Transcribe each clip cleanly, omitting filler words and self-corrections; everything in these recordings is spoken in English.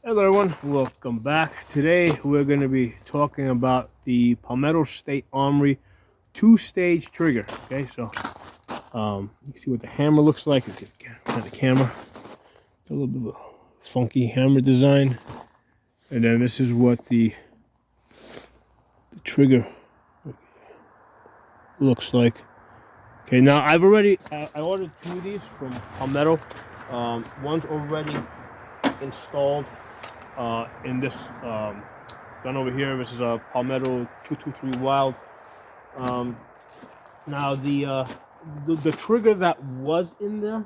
Hello everyone, welcome back. Today we're going to be talking about the Palmetto State Armory two-stage trigger. Okay, so you can see what the hammer looks like. You can get the camera. A little bit of a funky hammer design. And then this is what the trigger looks like. Okay, now I ordered two of these from Palmetto. One's already installed in this gun over here. This is a Palmetto 223 Wild. Now the trigger that was in there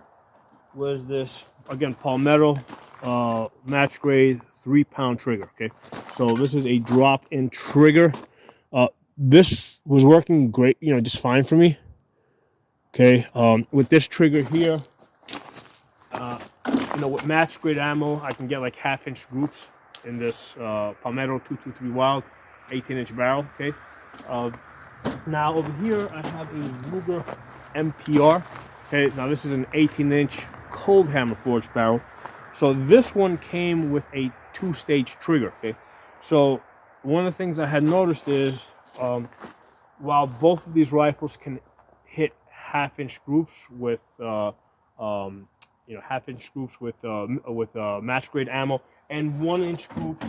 was this, again, Palmetto match grade 3-pound trigger. Okay, so this is a drop-in trigger. This was working great, just fine for me. Okay, with this trigger here, with match grade ammo, I can get like 1/2-inch groups in this Palmetto 223 Wild 18-inch barrel. Okay, now over here I have a Ruger MPR. Okay, now this is an 18-inch cold hammer forged barrel. So this one came with a two-stage trigger. Okay, so one of the things I had noticed is while both of these rifles can hit 1/2-inch groups with 1/2-inch groups with match grade ammo, and 1-inch groups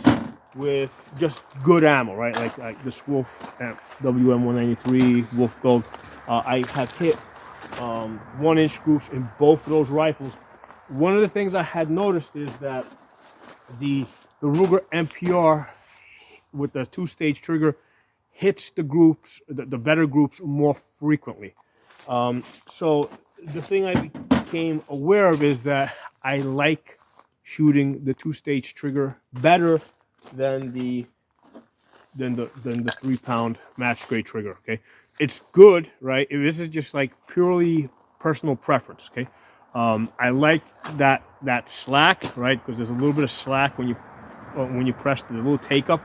with just good ammo, right? Like this Wolf WM193 Wolf Gold. I have hit 1-inch groups in both of those rifles. One of the things I had noticed is that the Ruger MPR with the two-stage trigger hits the groups, the better groups, more frequently. So the thing I became aware of is that I like shooting the two-stage trigger better than the 3-pound match grade trigger. Okay, it's good, right? This is just like purely personal preference. Okay, I like that slack, right? Because there's a little bit of slack when you press the little take up.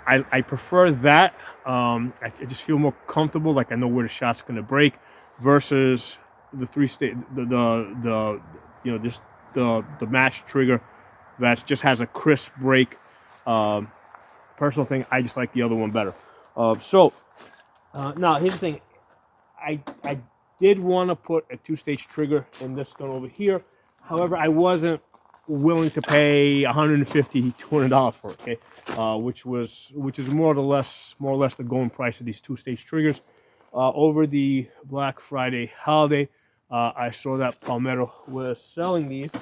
I prefer that. I just feel more comfortable, like I know where the shot's going to break, versus the three-stage, just the match trigger that just has a crisp break. Personal thing, I just like the other one better. Now here's the thing, I did want to put a two-stage trigger in this gun over here. However, I wasn't willing to pay $150, $200 for it. Okay, which is more or less the going price of these two-stage triggers. Over the Black Friday holiday, I saw that Palmetto was selling these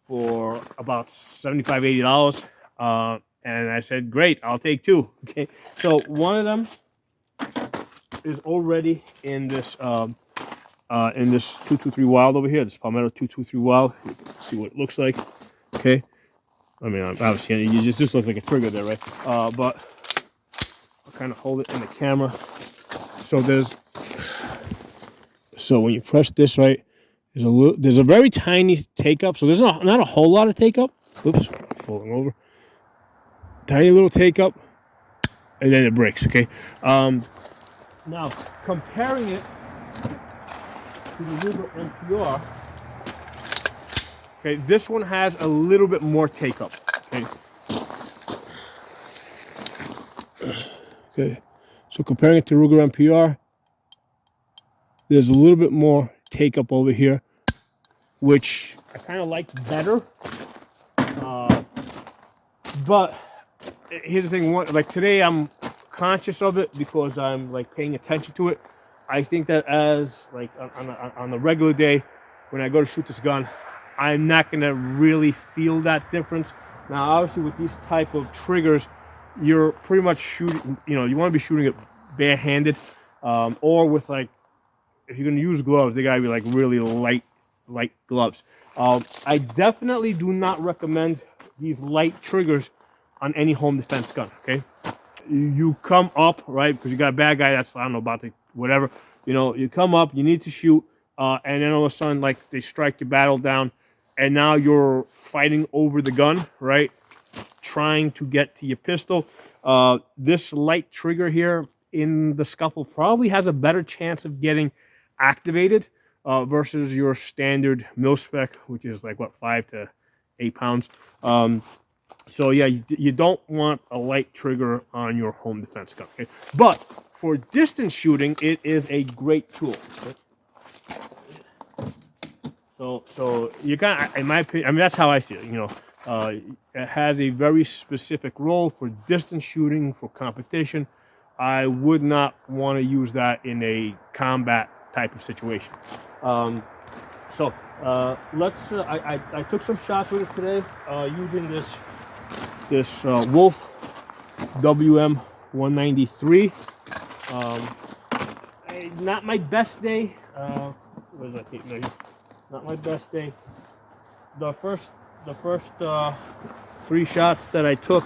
for about $75, $80, and I said, "Great, I'll take two." Okay, so one of them is already in this 223 Wild over here. This Palmetto 223 Wild. You can see what it looks like. Okay, I mean, obviously, you just looks like a trigger there, right? But I'll kind of hold it in the camera. So when you press this, right, there's a very tiny take up. So there's not a whole lot of take up. Oops, falling over. Tiny little take up, and then it breaks. Okay. Now comparing it to the Ruger MPR, okay, this one has a little bit more take up. Okay. Okay. So comparing it to Ruger MPR, there's a little bit more take up over here, which I kind of liked better. But here's the thing, like today I'm conscious of it because I'm like paying attention to it. I think that as like on a regular day when I go to shoot this gun, I'm not gonna really feel that difference. Now obviously with these type of triggers, you're pretty much shooting, you want to be shooting it barehanded, or with, like, if you're gonna use gloves, they gotta be like really light gloves. I definitely do not recommend these light triggers on any home defense gun. Okay, you come up, right, because you got a bad guy that's, I don't know, about to whatever, you come up, you need to shoot, and then all of a sudden, like, they strike your battle down, and now you're fighting over the gun, right, trying to get to your pistol. This light trigger here in the scuffle probably has a better chance of getting activated versus your standard mil spec, which is like what, 5 to 8 pounds. So yeah, you don't want a light trigger on your home defense gun. Okay? But for distance shooting, it is a great tool. Okay? So you got, in my opinion, I mean that's how I see it. It has a very specific role for distance shooting, for competition. I would not want to use that in a combat type of situation. So let's. I took some shots with it today using this Wolf WM 193. Not my best day. Where's that tape? No, not my best day. The first 3 shots that I took,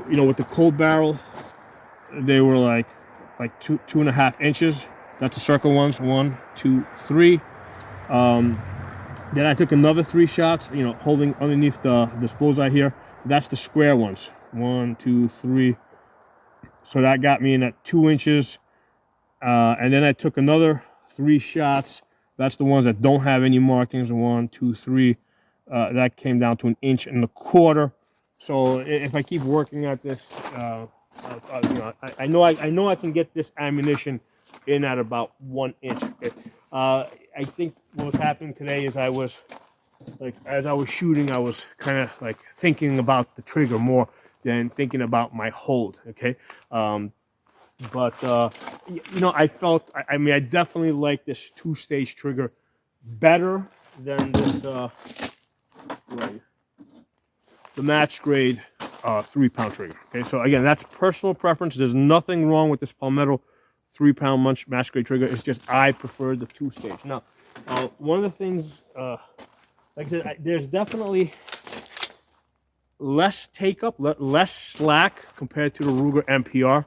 with the cold barrel, they were like 2.5 inches. That's the circle ones. 1, 2, 3. Then I took another 3 shots, holding underneath this bullseye here. That's the square ones. 1, 2, 3. So that got me in at 2 inches. And then I took another 3 shots. That's the ones that don't have any markings. 1, 2, 3. That came down to 1.25 inches. So if I keep working at this, I know I can get this ammunition in at about 1 inch. I think what was happening today is as I was shooting, I was kind of like thinking about the trigger more than thinking about my hold. Okay. But I felt, I definitely like this 2-stage trigger better than this, the match grade 3-pound trigger. Okay, so again, that's personal preference. There's nothing wrong with this Palmetto 3-pound match grade trigger. It's just I prefer the 2-stage. Now, one of the things, like I said, there's definitely less take-up, less slack compared to the Ruger MPR.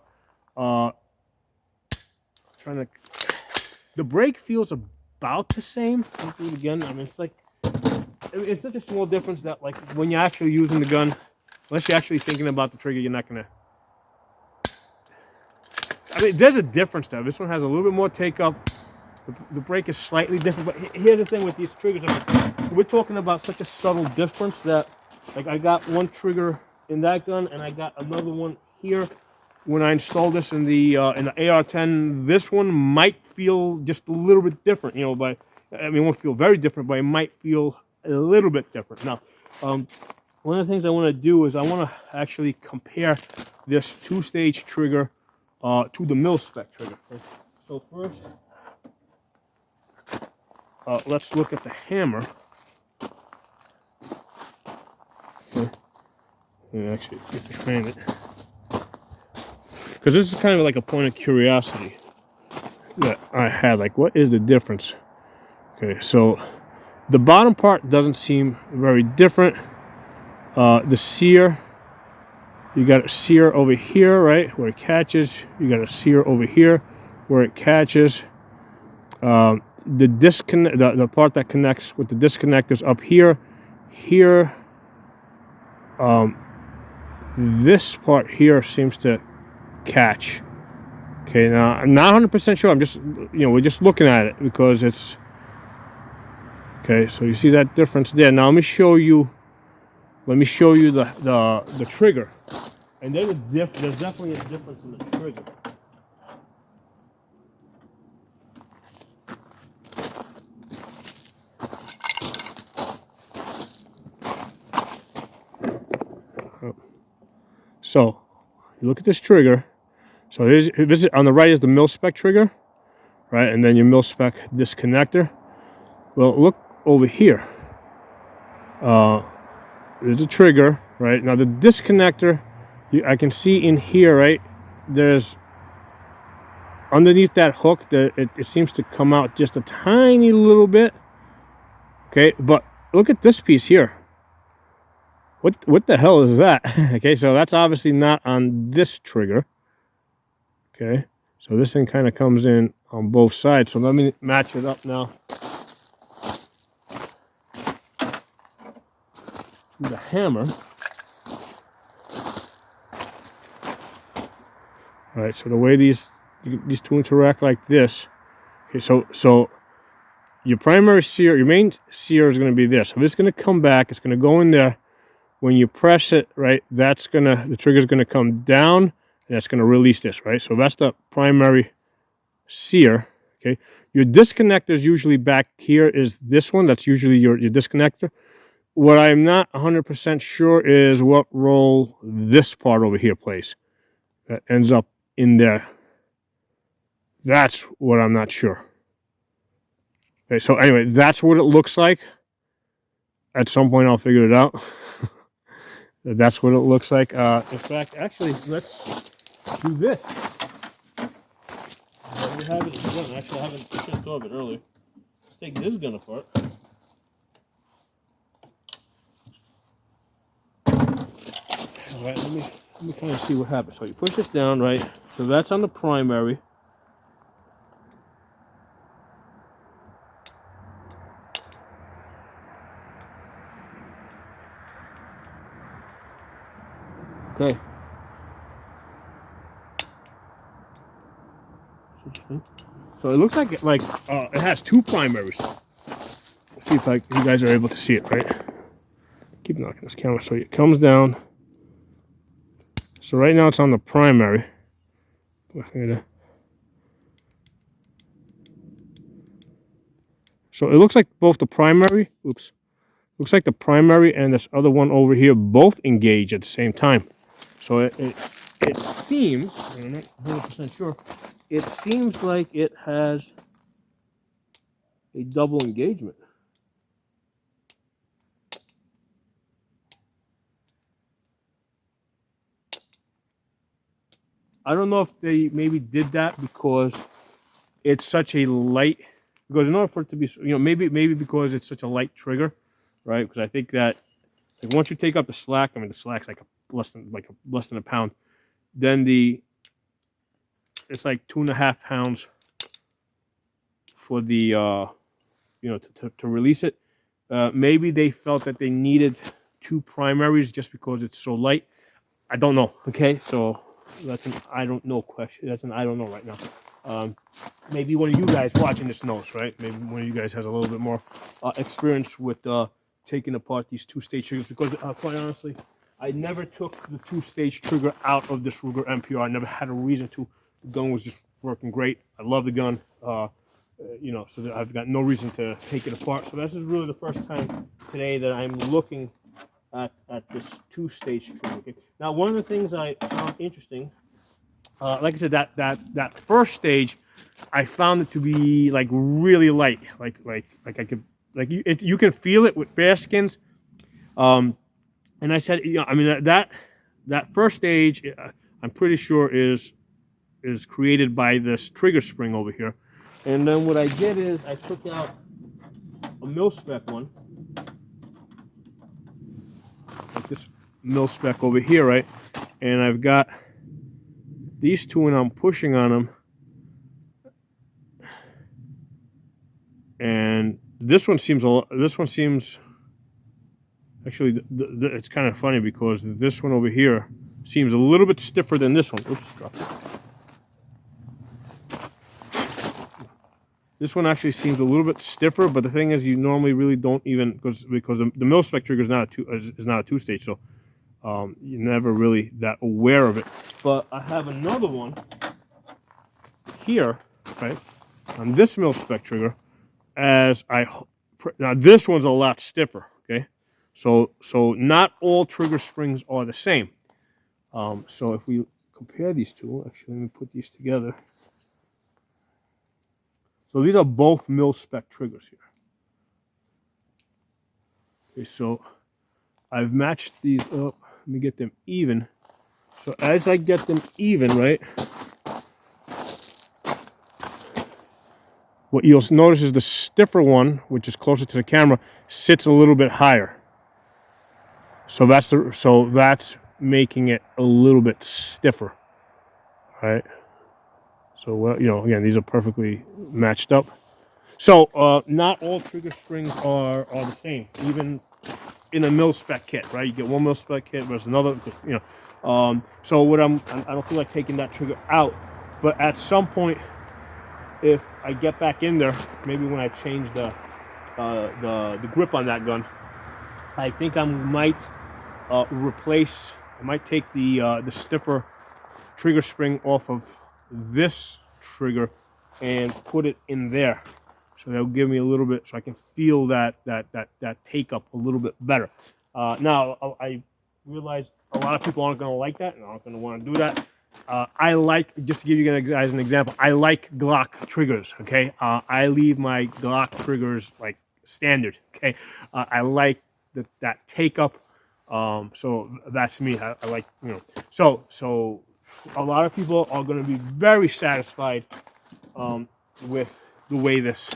The brake feels about the same. I'll do it again. It's such a small difference that when you're actually using the gun, unless you're actually thinking about the trigger, you're not gonna. There's a difference there. This one has a little bit more take-up. The brake is slightly different. But here's the thing with these triggers: we're talking about such a subtle difference that, I got one trigger in that gun, and I got another one here. When I installed this in the AR-10, this one might feel just a little bit different, but it won't feel very different, but it might feel a little bit different. Now, one of the things I want to do is I want to actually compare this 2-stage trigger to the mil-spec trigger. Okay? So first, let's look at the hammer. Okay. Actually, find it. Because this is kind of like a point of curiosity that I had. What is the difference? Okay, so the bottom part doesn't seem very different. The sear, you got a sear over here, right, where it catches. You got a sear over here where it catches. The disconnect, the part that connects with the disconnectors up here. Here, this part here seems to catch. Okay, now I'm not 100% sure. I'm just, we're just looking at it because it's okay. So you see that difference there. Now let me show you the trigger, and there's definitely a difference in the trigger. So you look at this trigger. So this is, on the right is the mil-spec trigger, right? And then your mil-spec disconnector. Well, look over here. There's a trigger, right? Now the disconnector, I can see in here, right? There's, underneath that hook, it seems to come out just a tiny little bit. Okay, but look at this piece here. What the hell is that? Okay, so that's obviously not on this trigger. Okay, so this thing kind of comes in on both sides. So let me match it up now to the hammer. All right, so the way these two interact like this. Okay, so your primary sear, your main sear is going to be this. So this is going to come back. It's going to go in there. when you press it, right, the trigger's gonna come down, and that's gonna release this, right? So that's the primary sear. Okay, your disconnector is usually back here. Is this one? That's usually your disconnector. What I'm not 100% sure is what role this part over here plays. That ends up in there. That's what I'm not sure. Okay, so anyway, that's what it looks like. At some point, I'll figure it out. That's what it looks like. In fact, actually, let's do this. We have it done. Actually, I haven't thought of it earlier. Let's take this gun apart. All right, let me kind of see what happens. So you push this down, right? So that's on the primary. Okay. So it looks like it has two primaries. Let's see if you guys are able to see it, right? Keep knocking this camera so it comes down. So right now it's on the primary. So it looks like both the primary, looks like the primary and this other one over here both engage at the same time. So it seems, and I'm not 100% sure, it seems like it has a double engagement. I don't know if they maybe did that because it's such a light, because in order for it to be, maybe because it's such a light trigger, right? Because I think that once you take up the slack, I mean the slack's like less than a pound, then it's like 2.5 pounds for the to release it. Maybe they felt that they needed two primaries just because it's so light. I don't know. Okay, so that's an I don't know question. That's an I don't know right now. Maybe one of you guys watching this knows, right? Maybe one of you guys has a little bit more experience with taking apart these two-stage triggers, because quite honestly, I never took the two-stage trigger out of this Ruger MPR. I never had a reason to. The gun was just working great. I love the gun. So that I've got no reason to take it apart. So this is really the first time today that I'm looking at this two-stage trigger. Okay? Now, one of the things I found interesting, like I said, that first stage, I found it to be like really light, like I could you can feel it with bare skins. And I said, I mean that first stage, I'm pretty sure is created by this trigger spring over here. And then what I did is I took out a mil-spec one, like this mil-spec over here, right? And I've got these two, and I'm pushing on them. And this one seems actually it's kind of funny because this one over here seems a little bit stiffer than this one. Oops, dropped it. This one actually seems a little bit stiffer, but the thing is, you normally really don't even because the mil-spec trigger is not a two-stage, so you're never really that aware of it. But I have another one here, right, on this mil-spec trigger. Now this one's a lot stiffer. Okay, so not all trigger springs are the same. So if we compare these two, actually, let me put these together. So these are both mil-spec triggers here. Okay, so I've matched these up. Let me get them even. So as I get them even, right, what you'll notice is the stiffer one, which is closer to the camera, sits a little bit higher. So that's making it a little bit stiffer, right? So again, these are perfectly matched up. So not all trigger springs are the same, even in a mil-spec kit, right? You get one mil-spec kit versus another, So what I don't feel like taking that trigger out, but at some point, if I get back in there, maybe when I change the grip on that gun, I think I might replace. I might take the stiffer trigger spring off of this trigger and put it in there. So that'll give me a little bit, so I can feel that take up a little bit better. Now I realize a lot of people aren't going to like that and aren't going to want to do that. I like, just to give you guys an example, I like Glock triggers. Okay, I leave my Glock triggers like standard. Okay, I like that take up. So that's me. I like, you know. So a lot of people are going to be very satisfied with the way this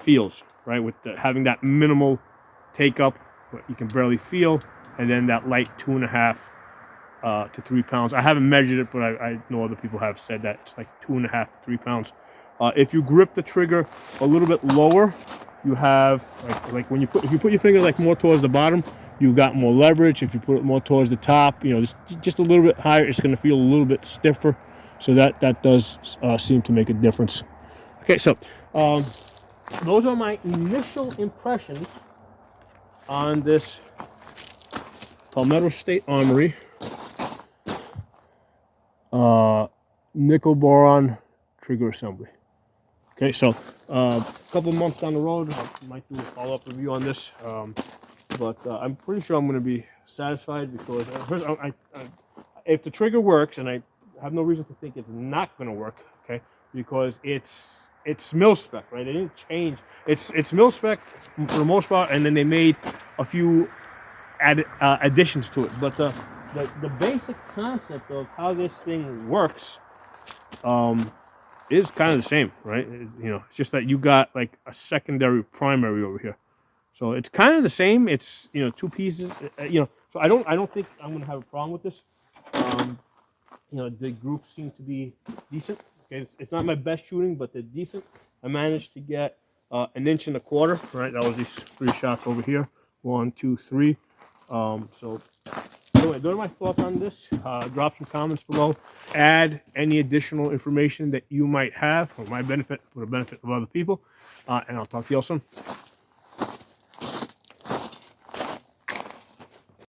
feels, right? With having that minimal take up, what you can barely feel, and then that light 2.5 to 3 pounds. I haven't measured it, but I know other people have said that it's like 2.5 to 3 pounds. If you grip the trigger a little bit lower, you have like when if you put your finger like more towards the bottom, you've got more leverage. If you put it more towards the top, you know, just a little bit higher, it's going to feel a little bit stiffer. So that does seem to make a difference. Okay, so those are my initial impressions on this Palmetto State Armory nickel boron trigger assembly. Okay, so a couple months down the road, I might do a follow-up review on this, but I'm pretty sure I'm going to be satisfied because first, if the trigger works, and I have no reason to think it's not going to work, okay, because it's mil spec, right? They didn't change. It's mil spec for the most part, and then they made a few additions to it. But the basic concept of how this thing works is kind of the same, right? You know, it's just that you got like a secondary primary over here. So it's kind of the same. It's, you know, two pieces. You know, so I don't think I'm gonna have a problem with this. You know, the groups seem to be decent. Okay, it's not my best shooting, but they're decent. I managed to get 1.25 inches, right? That was these 3 shots over here. 1, 2, 3. So anyway, those are my thoughts on this. Drop some comments below. Add any additional information that you might have for my benefit, for the benefit of other people. And I'll talk to you all soon.